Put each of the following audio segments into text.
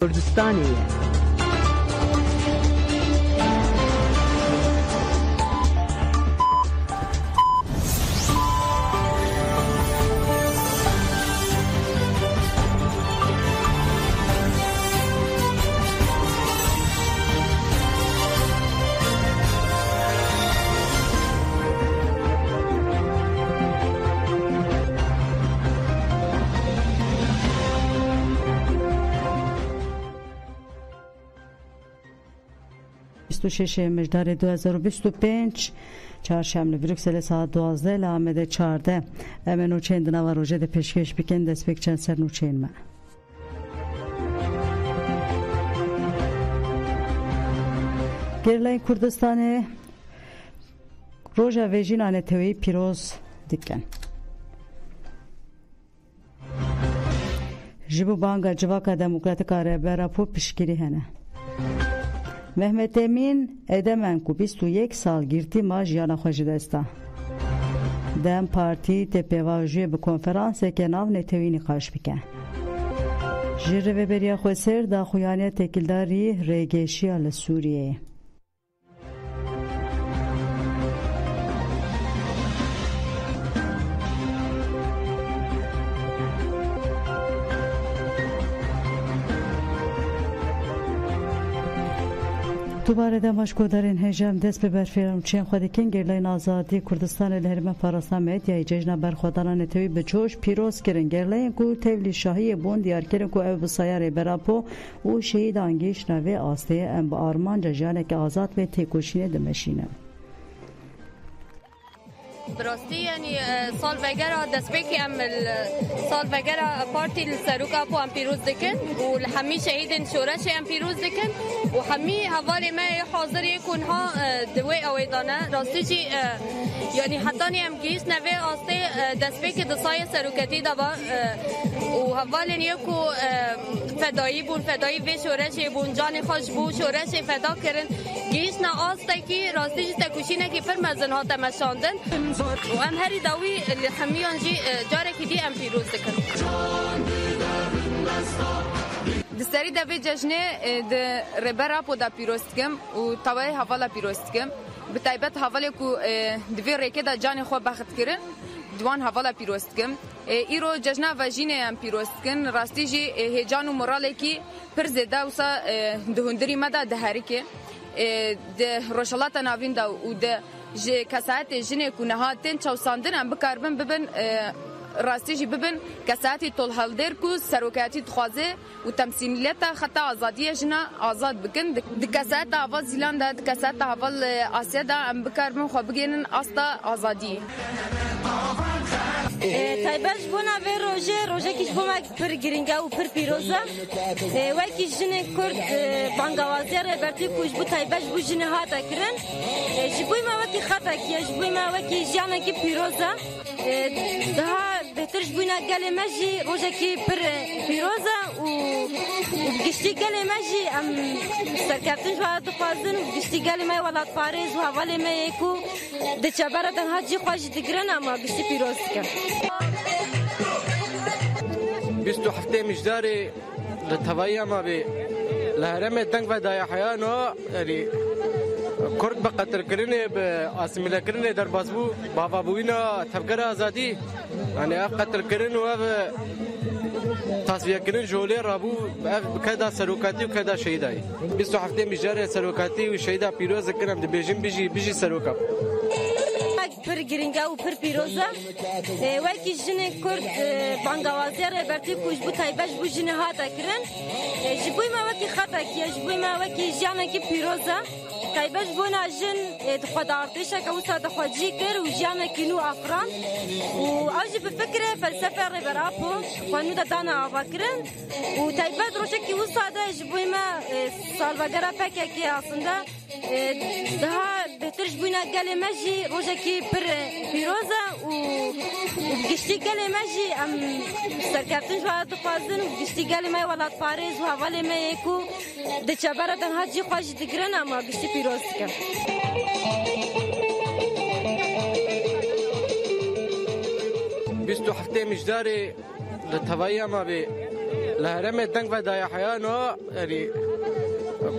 کردستانی شش مجدار 2025 چهارشنبه بروکسل ساعت 12 لامده 14 امنو چند نوا روزه ده پیشکش بکن دست بک چند سر نوچین ما گرلای کردستان روزا ویژینان توی پیروز دکن جبو بانگا جواکا دموکراتیکا رهبر پو پیشگیری هنه Mehmet Emin edemen ku 21 sal girti ma jiyana xwe ji dest da. Dem partî tê pêvajiyê bi konferanseke nav netewînî xweş bike. Ji rêveberiya Xweser da xuyaniya têkildarî rêgeşiya li Sûriyeyê. دوباره دمشق درین هجم دست به برفیرم چین خودی کن گرلاین آزادی کردستان لهرمه پاراسان میدیای جشن برخوادان نتوی به جوش پیروز کرن گرلاین کو تولی شاهی بون دیار کرن کو او بسایار براپو و شهید انگیش نوی آسته ام با آرمان جانه که آزاد و تکوشینه دمشینه براستی یعنی سال وگرا دست بکی ام سال وگرا پارتی السروکا پو ام پیروز دکن و همی شهیدن شورش ام پیروز دکن و همی حوالی ما حاضر یکون ها دوی اویدانه راستی چی یعنی حتی ام گیش نوی آسته دست بکی دسای سروکتی دابا و حوالی یکو فدایی بون فدایی و شورش بون جان خوش بون شورش فدا کرن گیش نا آسته کی راستی چی تکوشینه کی پر مزن ها تمشاندن و ام هری داوی اللي خمیان جی جاره کی دی ام پیروز دکن دستری دوی جشنه د ربرا پو دا پیروزتگم و توی حوالا پیروزتگم به تایبت حوالی کو دوی ریکه دا جان خو بخت کرن دوان حوالا پیروزتگم ایرو جشنه و جینه ام پیروزتگن راستی جی هیجان و موراله کی پر زده وسا دهندری مدا دهری که ده روشالات ناوین دا و ده جه کسات جنه کنه ها تن چوساندن ام بکاربن ببن راستی جی ببن کساتی طول هلدر کو سروکاتی تخوازه و تمثیلیت خطا آزادی جنا آزاد بکن د کسات اول زیلان د کسات اول آسیا دا ام بکاربن خو بگینن استا آزادی تایبش بونا و روژه کیش بوما پر گرینگا و پر پیروزا و کیش جنه کرد بانگوازی ربرتی کوش بو تایبش بو جنه ها تکرن جبوی ما وکی خطا کیا جبوی ما وکی جانا کی پیروزا daha beterş buna gelemaji roja ki per piroza u gişti gelemaji am serkaftin jwa tqazın gişti gelemay wala Paris و havale me ku de chabara da haji khosh digran ama gişti piroz ka 20 hafte mijdari لتويا ما بي لهرمه دنگ و دای حیانو یعنی کرد به قتل کردن به آسمیله کردن در بازبو بابا بوینا تفکر آزادی یعنی قتل کردن و تصفیه کردن جولی رابو کدا سروکاتی و کدا شهیدایی 20 هفته میجاره سروکاتی و شهیدا پیروز کردم ده بیجیم بیجی سروکا پر گرینگا و پر پیروزا و کی جنه کرد بانگوازی ربرتی کوش بو تایبش بو جنه ها تکرن جبوی ما وکی خطا کیا جبوی ما وکی جانا کی پیروزا تایبش بونا جن خود ارتشا که وسط خودجی کر و جانا کینو افران و اجی به فکر فلسفه ربراپو خونو دانا افکرن و تایبت روشه کی وسط جبوی ما سالوگرا پک کی aslında daha beterş buna gelemaji roja ki per piroza u gişti gelemaji am serkaftin jwa tqazın gişti gelemay wala Paris و havale me ku de chabara dan haji khosh digran ama gişti piroz ka 20 hafte mijdari لتويا ما بي لهرم دنگ و دای حیانا یعنی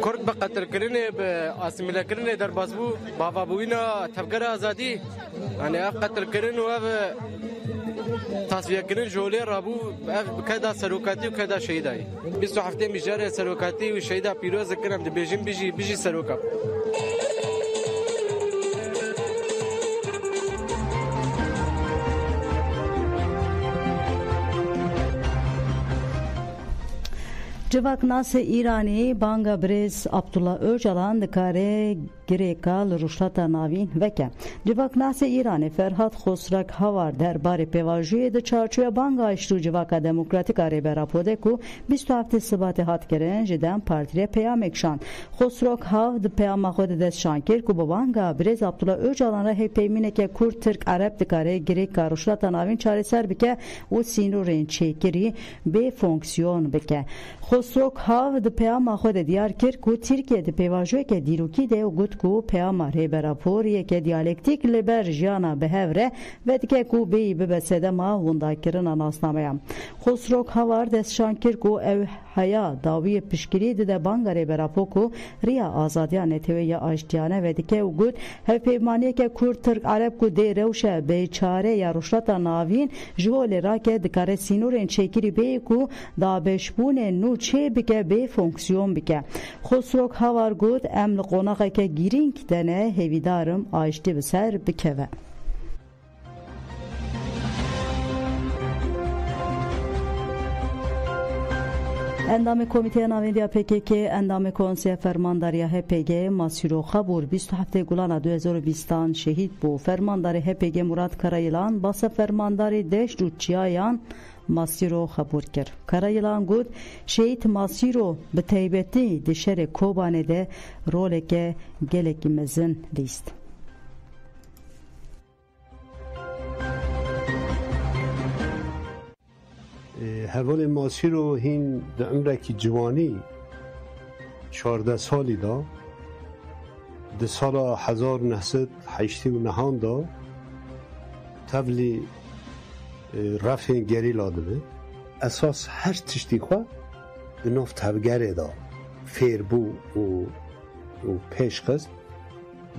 کرد به قتل کردن به آسیمیله کردن در بازبو بابا بوینا تفکر آزادی یعنی قتل کردن و تصفیه کردن جولی رابو کدا سروکاتی و کدا شهیدایی 27 میجاره سروکاتی و شهیدا پیروز کردم ده بیجیم بیجی سروکا Civaknas İranî banga Brez Abdullah Öcalan dikare girêka ruşata navîn veke. Civaknas İranî Ferhat Xosrak Havar derbarê pêvajiyê di çarçoya banga îştû Civaka Demokratîk a Rêberapodê ku 27 Sibatê hat kirin ji dem partiyê peyamek şand. Xosrak Hav di peyama xwe de destşan kir ku bi banga Brez Abdullah Öcalan re hêvpeymineke Kurd Tirk Arab dikare girêka ruşata navîn çareser bike û sînorên çêkirî bê fonksiyon bike. Xosrok Hav di peyama xwe de diyar kir ku Tirkiye di pêvajiyeke dîrokî de got ku peyama rêberaporiyeke diyalektik li ber jiyana bihev re ve dike ku bêyî bibe sedema wendakirina nasnameya. Xosrok Havar destşan kir ku ev heya dawiyê piştgirî dide banga rêberapor ku riya azadiya netewê aştiyane ve dike û got hevpeymaniyeke Kurd Tirk Arab ku dê rewşa bêçare ya ruşata navîn ji bo lêrake dikare sînorên çêkirî bêyî ku dabeşbûnên nû çê bike bê fonksiyon bike. Xosrok Havar got em li qonaxeke girîng de ne hêvîdarim aştî bi ser bikeve. Endamê Komîteya Navêndiya PKK, endamê Konseya Fermandariya HPG, Masîro Xabûr 27 Gulana 2020 şehîd bû. Fermandarê HPG Murat Karayılan basa fermandarê deşt û çiyayan Masîro Xabûr kir. Karayılan got şehîd Masîro bi taybetî di şerê Kobanê de roleke gelekî mezin lîst. حوال ماسی رو هین در عمرکی جوانی 14 سالی دا ده سال 1989 دا تبلی رفع گری لاده به اساس هر تشتی خواه به نوف تبگره دا فیر بو و پیش خست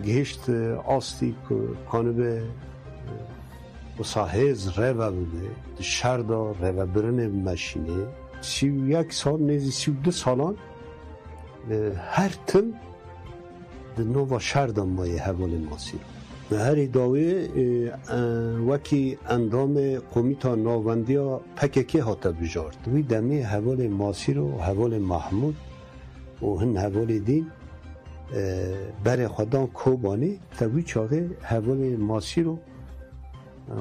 گهشت آستی که کانه به و ساهز روه بوده شهر دا روه برنه مشینه 31 سال نیزی 32 سالان هر تم ده نووا شهر دا مایه حوال ماسی رو هر اداوه وکی اندام قومیتا ناوندیا پککی هاتا بجارد وی دمی حوال ماسی رو حوال محمود و هن حوال دین بر خودان کوبانی تاوی چاقه حوال ماسی رو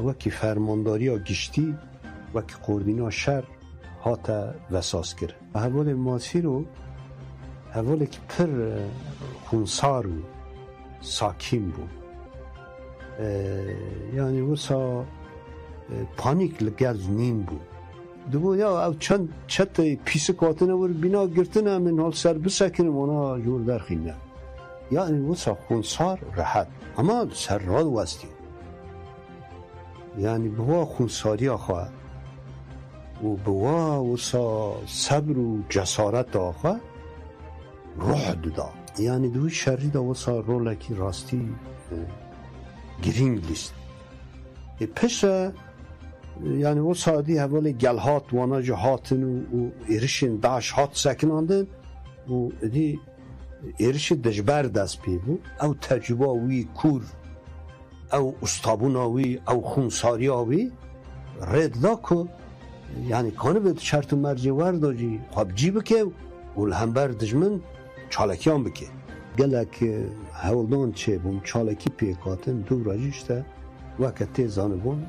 وکی فرمانداری ها گشتی وکی قردین ها شر هاتا وساس کرد حوال ماسی رو حوالی که پر خونسار و ساکین بود یعنی وسا پانیک لگز نین بود دو یا او چند چت پیس کاتنه ور بینا گرتنه من حال سر بسکنم اونا جور درخینه یعنی وسا خونسار راحت اما سر راد وستی یعنی بوا خونساری آخواه و بوا وسا صبر و جسارت آخواه روح دا یعنی دوی شری دا وسا رولکی راستی گرینگ لیست پس یعنی وسا دی حوالی گلهات وانا جهاتن و ایرشن داش هات سکناندن و دی ایرش دجبر دست پی بود او تجربه وی کور او استابوناوی او خونساریاوی رد دا که یعنی کانه به شرط مرجع ورداجی خواب جی بکه و الهمبر دجمن چالکیان بکه گلک هولدان چه بون چالکی پیکاتن دو راجیشته وقتی زانبون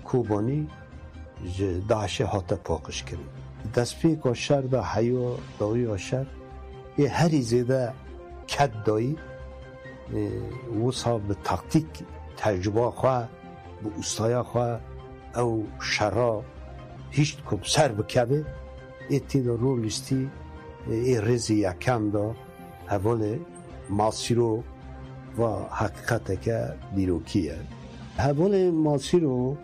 کوبانی داعشه هاتا پاکش کرد دست پیک آشر دا حیو داوی آشر یه هری زیده کد دایی وصا به تاکتیک تجربه خواه به استایا خواه او شرا هیچ کب سر بکبه ایتی دا رو لیستی ای رزی یکم دا حوال ماسی رو و حقیقت که دیروکیه حوال ماسی رو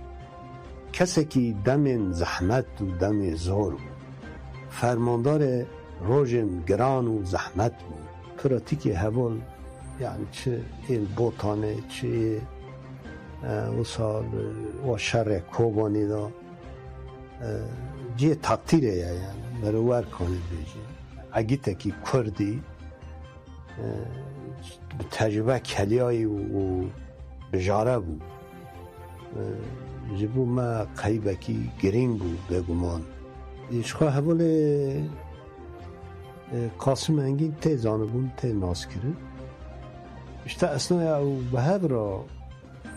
کسی که دم زحمت و دم زور بود فرماندار روژن گران و زحمت بود پراتیک هول یعنی چه این بوتانه چه وصال و شر کوبانی دا جه تقدیره یعنی بروار کنه بیجی اگه تکی کردی تجربه کلیایی و بجاره بود جبو ما قیبه کی گرین بود بگمان ایشخواه حوال قاسم انگین تی زانبون تی ناس کرد اشتا اصلا او به هب را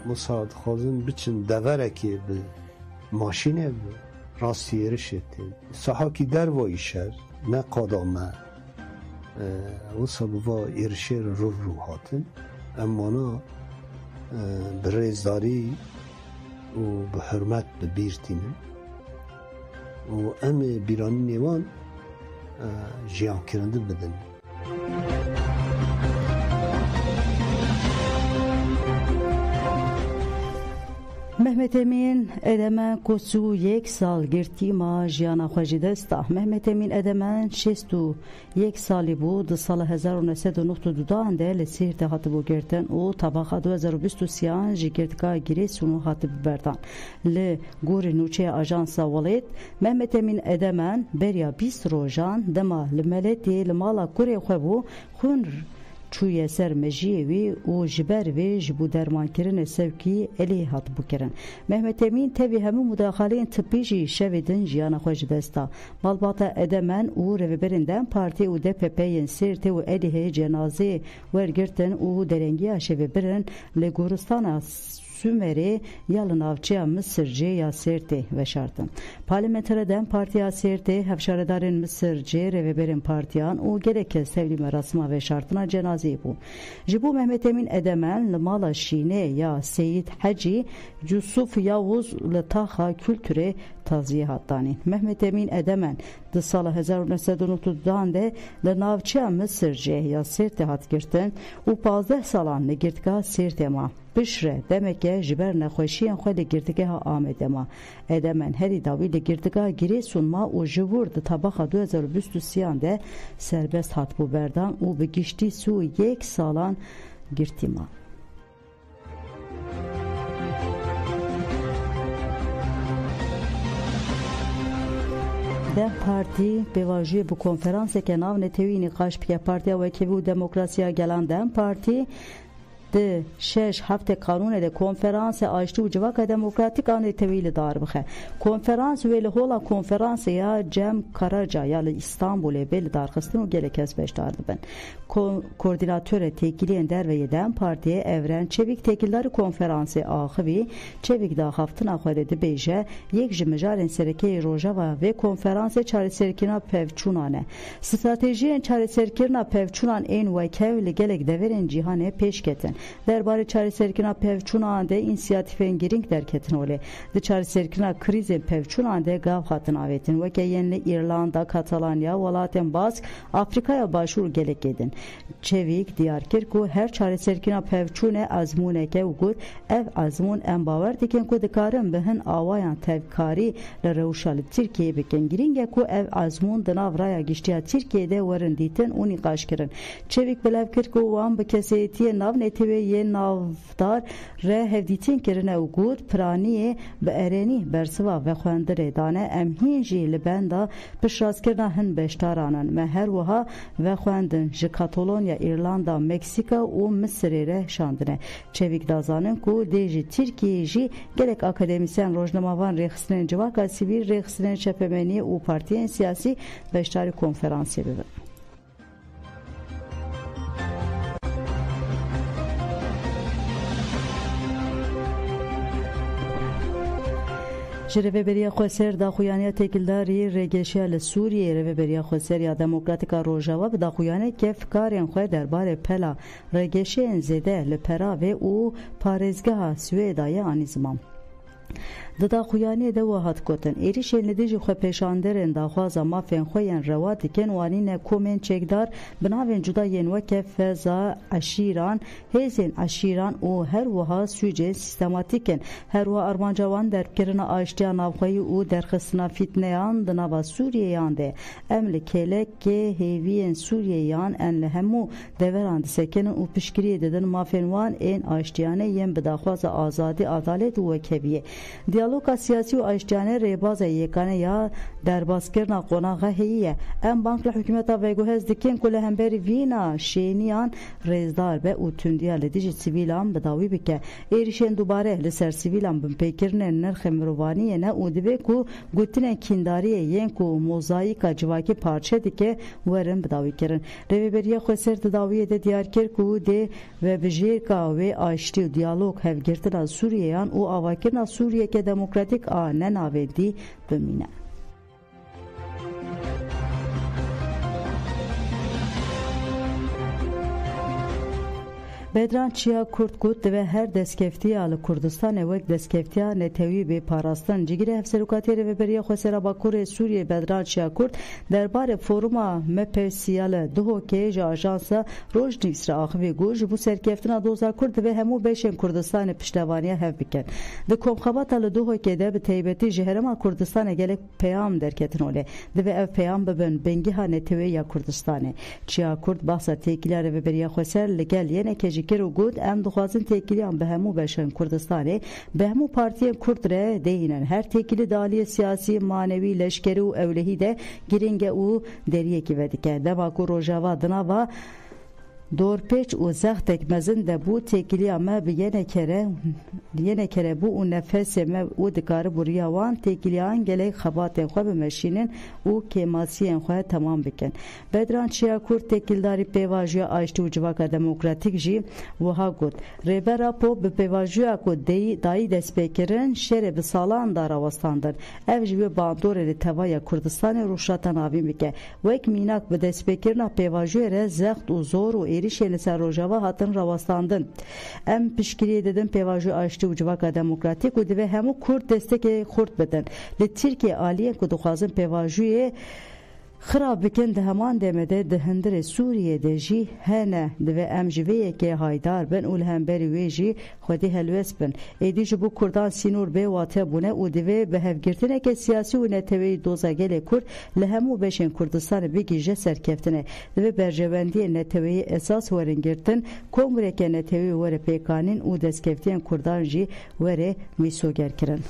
مساعد خوازن بچن دوره که به ماشینه راستی ارشتین ساحا کی در وای شد نه قادامه و سبوا ارشه رو هاتن اما نا به ریزداری و به حرمت به بیرتینه و ام بیرانی نیوان جیان کرنده بدن محمد امین ادمان کسو 1 سال گرتی ما جیانا خوشی دستا محمد امین ادمان 61 سالی بود سال 1992 انده لسیر تحت بو گرتن و طبقه 2023 جی گرتگاه گیری سونو حتی ببردن لگور نوچه آجانسا ولید محمد امین ادمان بریا 20 روژان دما لملتی لمالا کوری خوبو خون چوی سر مجیوی و جبر وی جبو درمان کرن سوکی الی هات بکرن محمد امین تبی همو مداخلین طبیجی شویدن جیانا خوش دستا بالباتا ادمان و رویبرندن پارتی و DPP'ین سیرت و الیه جنازه ورگرتن و درنگی شویبرن لگورستان Sümeri yalın avcıya Mısırcı ya serti ve şartın. Parlamentereden partiya serti hevşaredarın Mısırcı reveberin partiyan o gerekez sevlime rasma ve şartına cenazeyi bu. Jibu Mehmet Emin Edemen limala şine ya Seyit Hacı Yusuf Yavuz litaha kültüre taziye hattani. Mehmet Emin Edemen di sala 1992 de linavçıya Mısırcı ya serti hat girtin u 15 salan negirtga serti ma. بشره دمکه جبر نخوشیان خود گردگه ها آمده ما ادمن هری داوی لگردگه گیری سونما و جور ده طبقه 2023 ده سربست هات بو بردان و بگیشتی سو 1 سالان گرتی ما ده پارتی به واژه بو کنفرانس که ناو نتوی نقاش پیا پارتی و کیو دموکراسیا گلان ده پارتی ده 6 هفته قانون ده کنفرانس آشتی و جواک دموکراتیک آن طویل دار بخه کنفرانس ویل هولا کنفرانس یا جم کاراجا یا استانبول بل دار خستن و گله کس beş دار بن کوردیناتور تکیلین در و یدم پارتی evren çevik tekilleri konferansı ahıvi çevik da haftına xwedê dibêje yek ji mijarên serekeyê Rojava ve konferansê çareserkirina pevçûnan e stratejiyên çareserkirina pevçûnan ên wekev li gelek deverên cîhanê pêşketin derbarê çareserkirina pevçûnan de însiyatîfên girîng derketin olê di çareserkirina krîzên pevçûnan de gav hatin avêtin weke yên li İrlanda Katalanya welatên Bask Afrikaya başûr gelek edin çevik diyar kir ku her çareserkirina pevçûnê azmûneke û got ev azmûn em bawer dikin ku dikarin bi hin awayan tevkarî li rewşa li Tirkiyeyê bikin girîng e ku ev azmûn di nav raya giştiya Tirkiyeyê de werin dîtin û nîqaş kirin çevik bilev kir ku wan bi keseyetiyê nav netewê yên navdar re hevdîtin kirine û got piraniyê bi erênî bersiva ve xwendirê dane em hîn jî li benda piştrazkirina hin beşdaranan me her wiha ve xwendin ji Katalonya, İrlanda, Meksika û Mısırê re şandine. Çevik dazanin ku dê ji Tirkiyeyê jî gelek akademisyen rojnamavan rêxistinên civaka sivîl rêxistinên çepemeniyê û partiyên siyasî beşdarî konferansê bibin. Reveberiya Xweser daxuyaniya têkildarî rêgeşiya li Sûriyê Reveberiya Xweser ya Demokratîka Rojava bi daxuyanekê fikarên xwe derbarê pela rêgeşiyên zêde li Perave û parêzgeha Swêdayê anî ziman. Dida xuyaniye de wahat gotin. Êrişên li dijî xwe pêşanderên daxwaza mafên xwe yên rewa dikin wanîne komên çekdar bi navên cudayên weke feza eşîran, hêzên eşîran û her wiha sûcên sîstematîk in. Her wiha armanca wan derkirina aştiya navxweyî û derxistina fîtneyan di nava Sûriyeyan de. Em li kêlekê hêviyên Sûriyeyan en li hemû deveran disekinin û piştgiriyê didin mafên wan ên aştiyanê yên bi daxwaza azadî, adalet û wekeviyê. Diyaloga siyasî û aştiyane rêbaza yekane ya derbazkirina qonaxa heye. Em bank li hikûmeta veguhez dikin ku li hemberî vîna şêniyan rêzdar be û tundiya li dijî sivîlan bi dawî bike. Êrişên dubare li ser sivîlan binpêkirinên nirxê mirovaniyê ne û dibe ku gotinên kîndariyê yên ku mozayîka civakî parçe dike werin bi dawî kirin. Rêveberiya Xweser di dawiyê de diyar kir ku dê vebijêrka wê aştî û diyalog hevgirtina Sûriyeyan û avakirina Sûriyeke demokratîk a nenavêdî bimîne. Bedran Çiya Kurd got ve her destkeftîya li Kurdistanê wek destskeftiya netewî bê parastin cigîrê Hevserokatî Rêveberiya Xwesera Bakurê Sûriyê Bedran Çiya Kurd derbarê foruma MPSİ li Duhokê ji ajansa Rojnivîsê axivî got ji bo serkeftina doza Kurd ve hemû beşên Kurdistanê piştevaniya hev bikin. Di komxebata li Duhokê de bi taybetî ji herêma Kurdistanê gelek peyam derketin olê. Divê ev peyam bibin bengiha netewê ya Kurdistanê. Çiya Kurd bahsa têkiliya Rêveberiya Xweser li gel yenekê Kir û got em dixwazin têkiliyan bi hemû beşên Kurdistanê bi hemû partiyên Kurd re deyînin. Her têkilî di aliyê siyasî, manewî, leşkerî û ewlehî de giring e û deriyekî vedike. Dema ku rojava di nava dorpêç û zextek mezin de bû têkiliya me bi yenekere bû û nefesê me û dikare bûriya wan têkiliyan gelek xebatên xwe bimeşînin û kêmasiyên xwe temam bikin. Bedran Çiya Kurd têkildarî pêvajoya aştî û civaka demokratîk jî wiha got. Rêbera Po bi pêvajoya ku dayî destpêkirin şerê bi salan da rawestandin. Ev ji wê bandorê li tevaya Kurdistanê rûşata navîn bike. Wek mînak bi destpêkirina pêvajoyê re zext û zor û êrişên li ser rojava hatin rawestandin. Em piştgiriyê didin pêvajoya aştî û civaka demokratîk û divê hemû Kurd destekê xurt bidin. Li Tirkiye aliyên ku dixwazin pêvajoyê xirab bikin di heman demede di hindirê Sûriyê de jî hene divê em ji vê yekê haydar bin û li hemberî wê jî xwedî helwest bin. Êdî ji bo Kurdan sînor bê wate bûne û divê bi hevgirtineke siyasî û netewî doza gelê Kurd li hemû beşên Kurdistanê bigîje serkeftinê. Divê berjewendiyên netewî esas werin girtin, kongreke netewî were pêkanîn û destkeftiyên Kurdan jî were mîsogerkirin.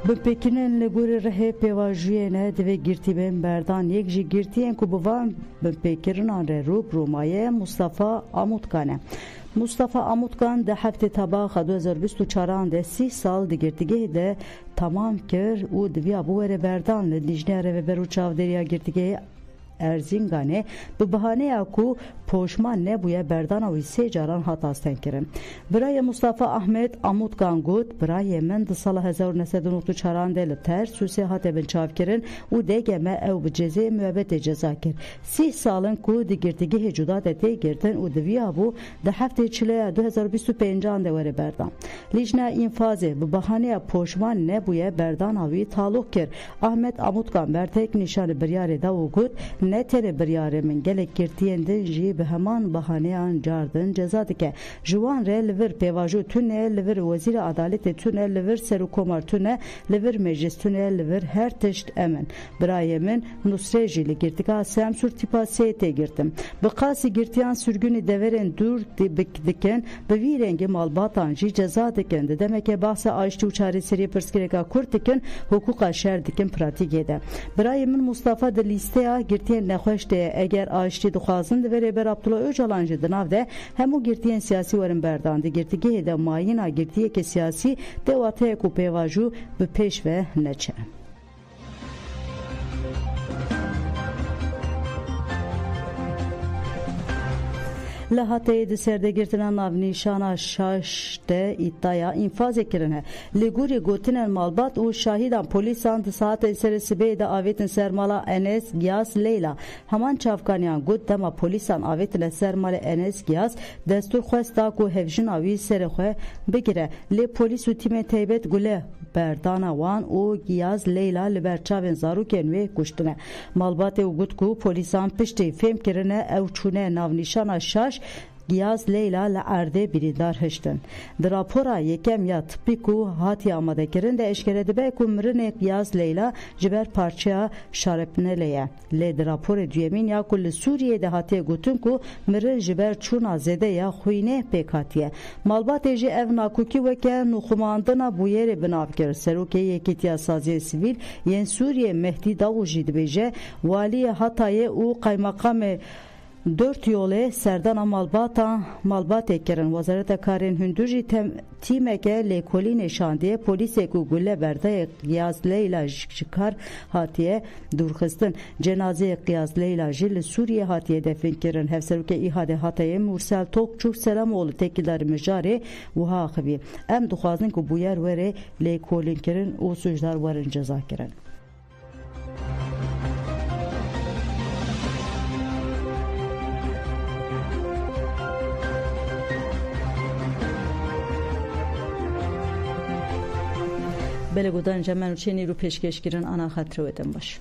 Bi Pêkinên li gorî rihê pêvajiyê ne divê girtîbên berdan yek ji girtiyên ku bi van binpêkirinan re rûbirû maye Mustafa Amutkan e. Mustafa Amutkan di heftê tebaxa 2024 de 30 sal di girtîgehê de tamam kir û diviya bû were berdan li Dijneya Rêveber û Çavdêriya girtîgehê Erzinganê bi bihaneya ku poşman nebûye berdana wî sê caran hat astenkirin. Birayê Mustafa Ahmed Amutkan got birayê min di sala 1994 de li Tersusê hate bin çavkirin û dêgeme ew bi cezê müebbetê ceza kir. 30 salin ku di girtîgehê cuda de tê girtin û diviya bû di heftê çileya 2025 de were berdan. Lijna infazê bi bihaneya poşman nebûye berdana wî taluk kir. Ahmed Amutkan bertek nîşanê biryarê da û got ne tenê biryarê min gelek girtiyên din jî bi heman bahaneyan cardin ceza dike. Ji wan re li vir pêvajo tune, li vir wezîra adaletê tune, li vir serokkomar tune, li vir meclis tune, li vir her tişt emin. Birayê min Nusrê jî li girtika Semsûr tîpa sê tê girtim. Bi qasî girtiyan sürgünê deverên dûr dikin, bi vî rengî malbatan jî ceza dikin. Di demeke bahsa aştî û çareseriyê pirsgirêka Kurd dikin, hukuka şer dikin pratikê de. Birayê min Mustafa di lîsteya girtiyên nexweş de eger aştî dixwazin divê Rêber Abdullah Öcalan ji di nav de hemû girtiyên siyasî werin berdan. Di girtîgehê de mayîna girtiyeke siyasî de wateyek û pêvajû bi pêş ve neçe. لهاته د سردگirtina navnîşana şaş de iddiaya infaz kirine liguri gotin malbat û şahidan polisan di saatê serê sibê de avêtin sermala Enes Giyas Leyla heman çavkaniyan got dema polisan avêtine sermala Enes Giyas destur xwesta ku hevjina wî serê xwe bigire lê polîs û tîmê taybet gule berdana wan û Giyas Leyla li ber çavên zarokên wê kuştine. Malbatê û got ku polîsan piştî fêm kirine ew çûne navnîşana şaş Giyas Leyla li erdê birîndar hiştin. Di rapora yekem ya tıbbî ku hatiye amadekirin de eşkere dibe ku mirinê Giyas Leyla ji ber parçeya şarepnelê ye. Lê di raporê duyemîn ya ku li Sûriyê de hatiye gotin ku mirin ji ber çûna zêde ya xwînê pêk hatiye. Malbatê jî ev nakûkî weke nûxumandina bûyerê binav kir. Serokê Yekîtiya Saziyê Sivîl yên Sûriyê Mehdî Daû jî dibêje waliyê Hatayê û qaymakamê dört yolê serdana malbatê kirin. Wezareta Karên Hundu jî tîmeke lêkolî nêşandiye polîsê ku gule berdayê Giyas Leyla ji kar hatiye dûrxistin. Cenazeyê Giyas Leyla jî li Sûriyê hatiye defin kirin. Hevserokê İHADê Hatayê Mursel Tokçû Selamoğlu tekîdarî mijarê wiha axivî. Em dixwazin ku bûyer were lêkolîn kirin û sujdar werin ceza kirin. بله گودان جمعن و چینی رو پیشکش گیرن آنا خطر ودن باش